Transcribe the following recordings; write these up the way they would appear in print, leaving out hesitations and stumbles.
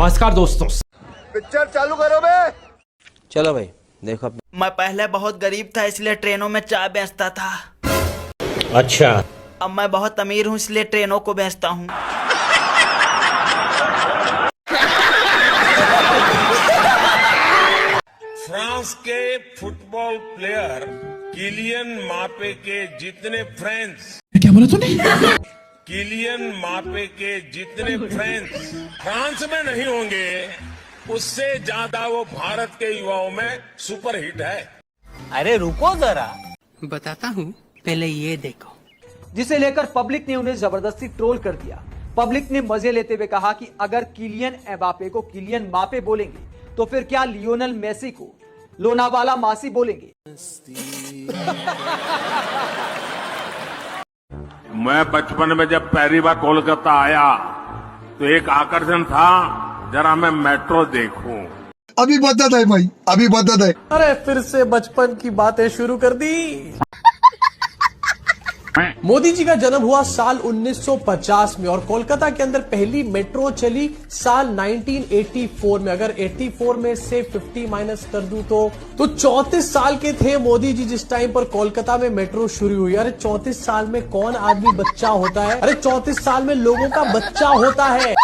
नमस्कार दोस्तों, पिक्चर चालू करो बे। चलो भाई देखो अब। मैं पहले बहुत गरीब था इसलिए ट्रेनों में चाय बेचता था। अच्छा अब मैं बहुत अमीर हूँ इसलिए ट्रेनों को बेचता हूँ। फ्रांस के फुटबॉल प्लेयर किलियन मापे के जितने फ्रेंड्स, क्या बोला तूने? किलियन मापे के जितने फ्रेंड्स फ्रांस में नहीं होंगे, उससे ज्यादा वो भारत के युवाओं में सुपरहिट है। अरे रुको जरा, बताता हूँ, पहले ये देखो। जिसे लेकर पब्लिक ने उन्हें जबरदस्ती ट्रोल कर दिया। पब्लिक ने मजे लेते हुए कहा कि अगर किलियन एम्बापे को किलियन मापे बोलेंगे तो फिर क्या लियोनेल मेसी को लोनावाला मासी बोलेंगे। मैं बचपन में जब पहली बार कोलकाता आया तो एक आकर्षण था, जरा मैं मेट्रो देखूं। अभी बदत है भाई, अभी बदत है। अरे फिर से बचपन की बातें शुरू कर दी। मोदी जी का जन्म हुआ साल 1950 में और कोलकाता के अंदर पहली मेट्रो चली साल 1984 में। अगर 84 में से 50 माइनस कर दूं तो 34 साल के थे मोदी जी जिस टाइम पर कोलकाता में मेट्रो शुरू हुई। अरे 34 साल में कौन आदमी बच्चा होता है? अरे 34 साल में लोगों का बच्चा होता है।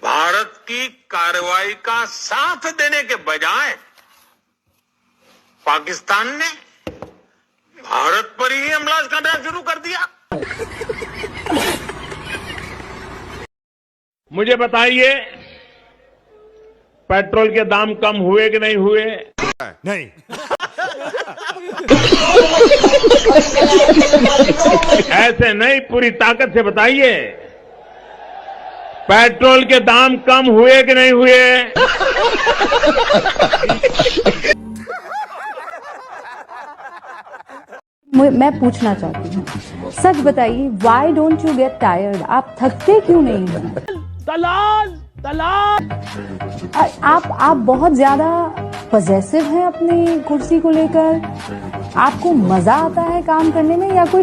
भारत की कार्रवाई का साथ देने के बजाय पाकिस्तान ने भारत पर ही हमला करना शुरू कर दिया। मुझे बताइए, पेट्रोल के दाम कम हुए कि नहीं हुए? नहीं। ऐसे नहीं, पूरी ताकत से बताइए, पेट्रोल के दाम कम हुए कि नहीं हुए? मैं पूछना चाहती हूँ, सच बताइए, why don't you get tired? आप थकते क्यों नहीं हैं? दलाल दलाल, आप बहुत ज्यादा पजेसिव हैं अपनी कुर्सी को लेकर। आपको मजा आता है काम करने में या कोई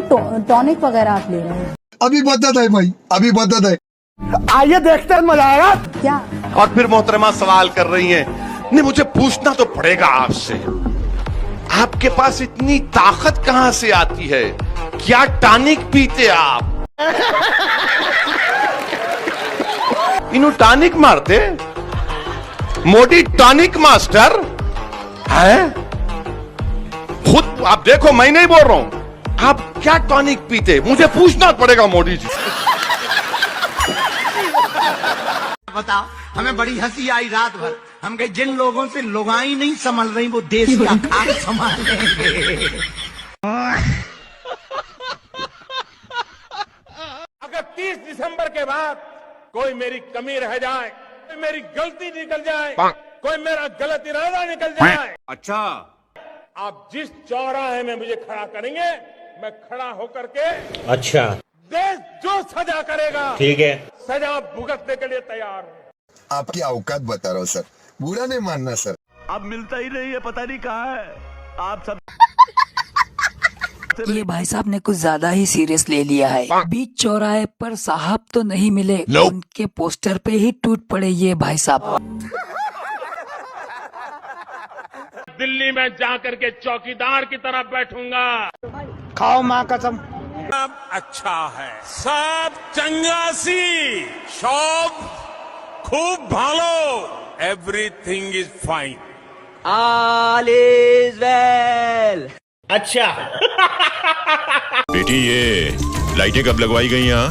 टॉनिक वगैरह आप ले रहे हैं? अभी बदत है भाई, अभी बदत है। आइए देखते हैं, मजा आएगा क्या? और फिर मोहतरमा सवाल कर रही हैं, नहीं मुझे पूछना तो पड़ेगा आपसे, आपके पास इतनी ताकत कहां से आती है? क्या टॉनिक पीते आप? इन्हों टॉनिक मारते? मोदी टॉनिक मास्टर है? खुद आप देखो, मैं नहीं बोल रहा हूं, आप क्या टॉनिक पीते? मुझे पूछना पड़ेगा मोदी जी। बताओ, हमें बड़ी हंसी आई रात भर। हम कहे जिन लोगों से लुगाई नहीं संभल रही वो देश का खाक संभाल लेंगे। अगर 30 दिसंबर के बाद कोई मेरी कमी रह जाए, कोई मेरी गलती निकल जाए, कोई मेरा गलत इरादा निकल जाए, अच्छा, आप जिस चौराहे में मुझे खड़ा करेंगे, मैं खड़ा होकर के, अच्छा, देश जो सजा करेगा, ठीक है, सजा भुगतने के लिए तैयार हूं। आपकी औकात बता रहा हूँ सर, बुरा नहीं मानना सर। अब मिलता ही नहीं है, पता नहीं कहाँ है। आप सब ये भाई साहब ने कुछ ज्यादा ही सीरियस ले लिया है। बीच चौराहे पर साहब तो नहीं मिले, उनके पोस्टर पे ही टूट पड़े ये भाई साहब। दिल्ली में जाकर के चौकीदार की तरह बैठूंगा। खाओ माँ कसम। सब अच्छा है, सब चंगासी, सब खूब भालो, everything is fine, all is well. अच्छा बेटी ये लाइटें कब लगवाई गई यहाँ?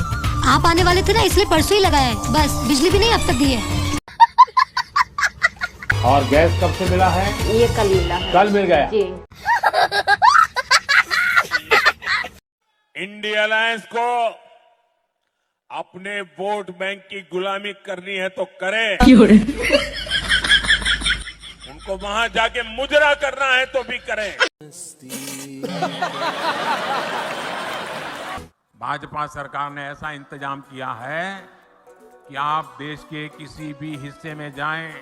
आप आने वाले थे ना, इसलिए परसों ही लगाया है। बस बिजली भी नहीं अब तक दी है। और गैस कब से मिला है? ये कल मिला है। कल मिल गया जी। इंडिया अलायंस को अपने वोट बैंक की गुलामी करनी है तो करें, उनको वहां जाके मुजरा करना है तो भी करें। भाजपा सरकार ने ऐसा इंतजाम किया है कि आप देश के किसी भी हिस्से में जाएं,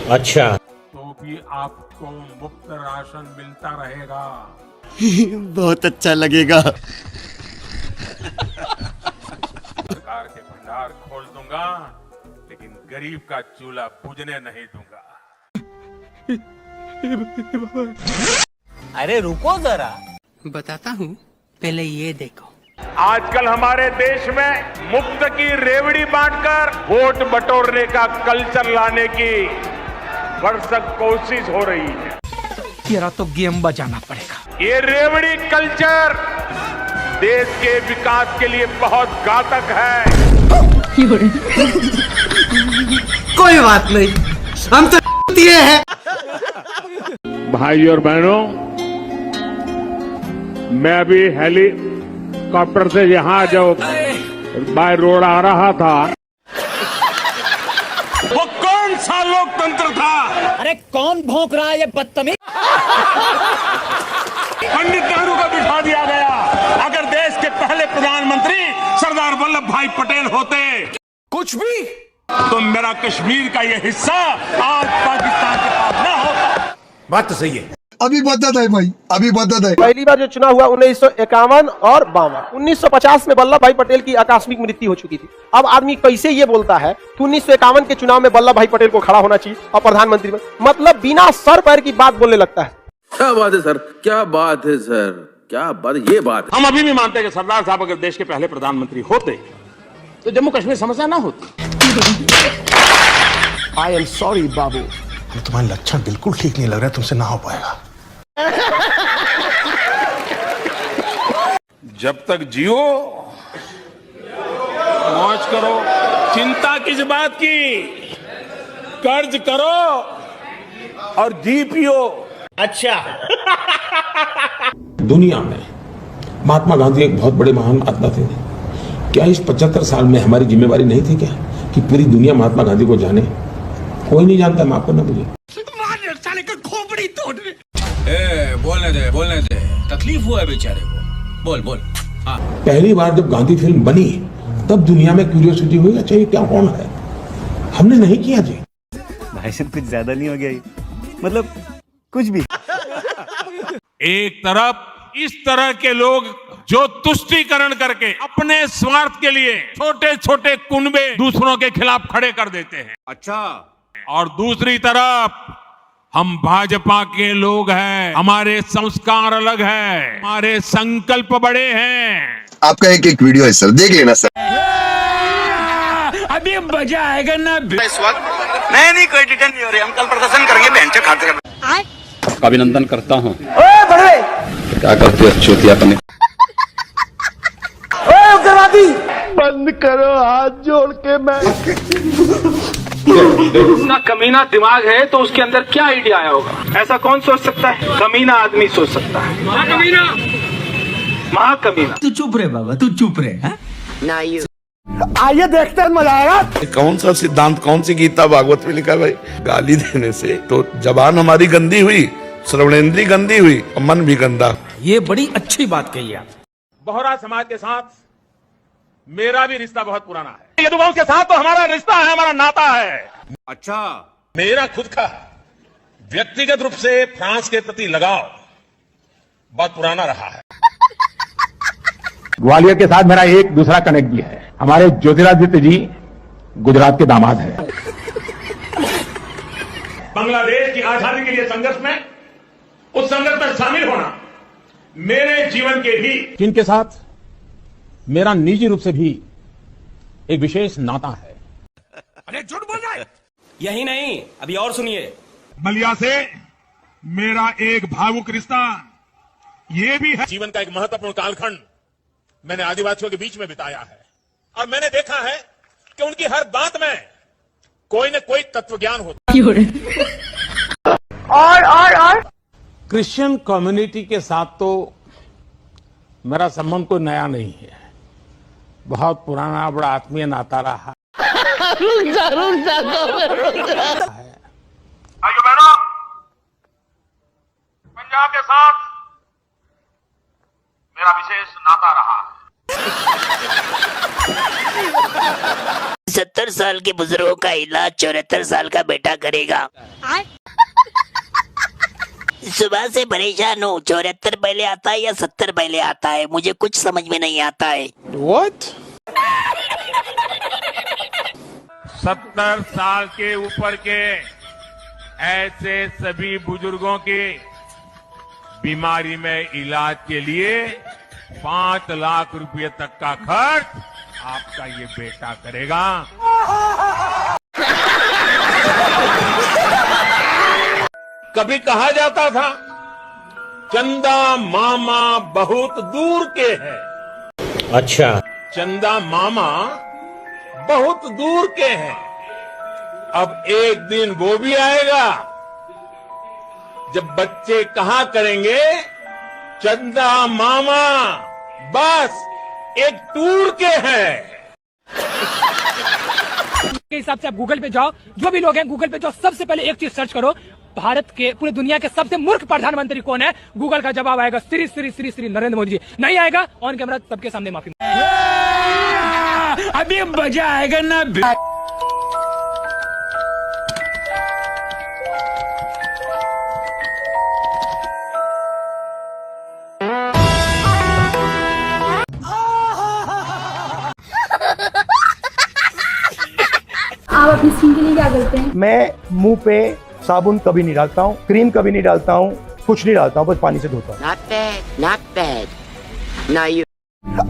अच्छा, तो भी आपको मुफ्त राशन मिलता रहेगा। बहुत अच्छा लगेगा। सरकार के भंडार खोल दूंगा। दूंगा, लेकिन गरीब का चूल्हा बुझने नहीं दूंगा। अरे रुको जरा, बताता हूँ, पहले ये देखो। आजकल हमारे देश में मुफ्त की रेवड़ी बांटकर वोट बटोरने का कल्चर लाने की भरसक कोशिश हो रही है। तेरा तो गेम बजाना पड़ेगा। ये रेवड़ी कल्चर देश के विकास के लिए बहुत घातक है। कोई बात नहीं, हम तो ये है। भाई और बहनों, मैं अभी हेलीकॉप्टर से यहाँ जो बाय रोड आ रहा था, वो कौन सा लोकतंत्र था? अरे कौन भौंक रहा है ये बदतमीज? पंडित नेहरू को बिठा दिया गया। अगर देश के पहले प्रधानमंत्री सरदार वल्लभ भाई पटेल होते, कुछ भी, तो मेरा कश्मीर का ये हिस्सा आज पाकिस्तान के पास न होता। बात तो सही है। अभी बदत है भाई, अभी बदत है। पहली बार जो चुनाव हुआ 1951 और 52। 1950 में वल्लभ भाई पटेल की आकस्मिक मृत्यु हो चुकी थी। अब आदमी कैसे ये बोलता है कि 1951 के चुनाव में वल्लभ भाई पटेल को खड़ा होना चाहिए और प्रधानमंत्री में, मतलब बिना सर पैर की बात बोलने लगता है। क्या बात है सर, क्या बात है सर, क्या बात, ये बात है। हम अभी भी मानते हैं कि सरदार साहब अगर देश के पहले प्रधानमंत्री होते तो जम्मू कश्मीर समस्या ना होती। आई एम सॉरी बाबू, तुम्हारे लक्षण बिल्कुल ठीक नहीं लग रहा है, तुमसे ना हो पाएगा। जब तक जियो मौज करो, चिंता किस बात की, कर्ज करो और जी पियो। अच्छा। दुनिया में महात्मा गांधी एक बहुत बड़े महान महात्मा थे। क्या इस 75 साल में हमारी जिम्मेवारी नहीं थी क्या कि पूरी दुनिया महात्मा गांधी को जाने? कोई नहीं जानता, माफ करना मुझे। साले का खोपड़ी तोड़। बोलने दे, तकलीफ हुआ है बेचारे को। बोल। हाँ। पहली बार जब गांधी फिल्म बनी तब दुनिया में क्यूरियोसिटी हुई, अच्छा ये क्या कौन है? हमने नहीं किया जी। भाई साहब कुछ ज्यादा नहीं हो गया ये? मतलब कुछ भी। एक तरफ इस तरह के लोग जो तुष्टीकरण करके अपने स्वार्थ के लिए छोटे छोटे कुनबे दूसरों के खिलाफ खड़े कर देते हैं। अच्छा। और दूसरी तरफ हम भाजपा के लोग हैं, हमारे संस्कार अलग हैं, हमारे संकल्प बड़े हैं। आपका एक वीडियो है सर, देख लेना सर। अभी मजा आएगा ना। इस वक्त नहीं कोई रिटर्न नहीं हो रही, हम कल प्रदर्शन करेंगे। बेंच खाते आपका अभिनंदन करता हूँ। बड़े क्या करते हो चोतियापने? उग्रवादी बंद करो, हाथ जोड़ के। मैं इतना कमीना दिमाग है तो उसके अंदर क्या आइडिया आया होगा? ऐसा कौन सोच सकता है? कमीना आदमी सोच सकता है। महाकमीना। तू चुप रहे बाबा, तू चुप रहे। आइए देखते हैं, मजा आएगा। कौन सा सिद्धांत, कौन सी गीता भागवत में लिखा है भाई? गाली देने से तो जबान हमारी गंदी हुई, श्रवणेंद्री गंदी हुई और मन भी गंदा। ये बड़ी अच्छी बात कही आप। बोहरा समाज के साथ मेरा भी रिश्ता बहुत पुराना है। यदुवंश के साथ तो हमारा रिश्ता है, हमारा नाता है। अच्छा। मेरा खुद का व्यक्तिगत रूप से फ्रांस के प्रति लगाव बहुत पुराना रहा है। ग्वालियर के साथ मेरा एक दूसरा कनेक्ट भी है। हमारे ज्योतिरादित्य जी गुजरात के दामाद हैं। बांग्लादेश की आजादी के लिए संघर्ष में, उस संघर्ष में शामिल होना मेरे जीवन के भी, जिनके साथ मेरा निजी रूप से भी एक विशेष नाता है। अरे झूठ बोल रहा है। यही नहीं, अभी और सुनिए। बलिया से मेरा एक भावुक रिश्ता ये भी है। जीवन का एक महत्वपूर्ण कालखंड मैंने आदिवासियों के बीच में बिताया है और मैंने देखा है कि उनकी हर बात में कोई न कोई तत्वज्ञान होता है। और क्रिश्चियन कम्युनिटी के साथ तो मेरा संबंध कोई नया नहीं है, बहुत पुराना बड़ा आत्मीय नाता रहा। भाइयों बहनों, पंजाब के साथ मेरा विशेष नाता रहा है। 70 साल के बुजुर्गों का इलाज 74 साल का बेटा करेगा। सुबह से परेशान हूँ, 74 पहले आता है या 70 पहले आता है? मुझे कुछ समझ में नहीं आता है। What? 70 साल के ऊपर के ऐसे सभी बुजुर्गों के बीमारी में इलाज के लिए 5 लाख रुपए तक का खर्च आपका ये बेटा करेगा। कभी कहा जाता था चंदा मामा बहुत दूर के हैं। अच्छा, चंदा मामा बहुत दूर के हैं। अब एक दिन वो भी आएगा जब बच्चे कहा करेंगे चंदा मामा बस एक टूर के हैं। के हिसाब से आप गूगल पे जाओ, जो भी लोग हैं गूगल पे जाओ, सबसे पहले एक चीज सर्च करो, भारत के पूरे दुनिया के सबसे मूर्ख प्रधानमंत्री कौन है? गूगल का जवाब आएगा श्री श्री श्री श्री नरेंद्र मोदी जी। नहीं आएगा ऑन कैमरा सबके सामने माफी। अभी मजा आएगा ना। आप अपनी स्किन के लिए क्या करते हैं? मैं मुंह पे साबुन कभी नहीं डालता हूँ, क्रीम कभी नहीं डालता हूँ, कुछ नहीं डालता हूँ, बस पानी से धोता हूँ। Not bad. Now you.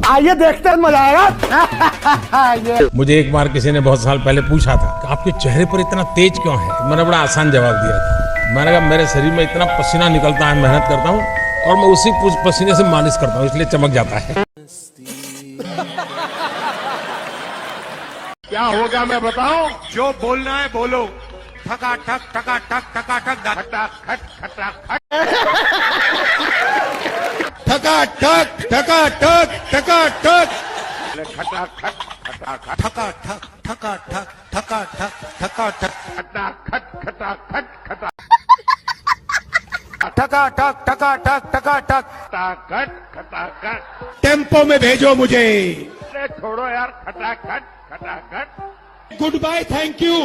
आइए देखते हैं, मजा आएगा। मुझे एक बार किसी ने बहुत साल पहले पूछा था कि आपके चेहरे पर इतना तेज क्यों है? मैंने बड़ा आसान जवाब दिया था। मैंने कहा मेरे शरीर में इतना पसीना निकलता है, मेहनत करता हूँ और मैं उसी पसीने से मालिश करता हूँ, इसलिए चमक जाता है। क्या होगा मैं बताऊं? जो बोलना है बोलो। ठका ठक ठका ठक ठका ठक खटा खट खटा खट ठका ठक ठका ठक ठका ठक खटा खट खटा खट ठका ठक ठका ठक ठका ठक ठका ठक खटा खट खटा खट खटा ठका ठक ठका ठक ठका ठक खटा खट खटा खट। टेम्पो में भेजो मुझे। अरे छोड़ो यार, खटा खट खटा खट। Good bye, thank you.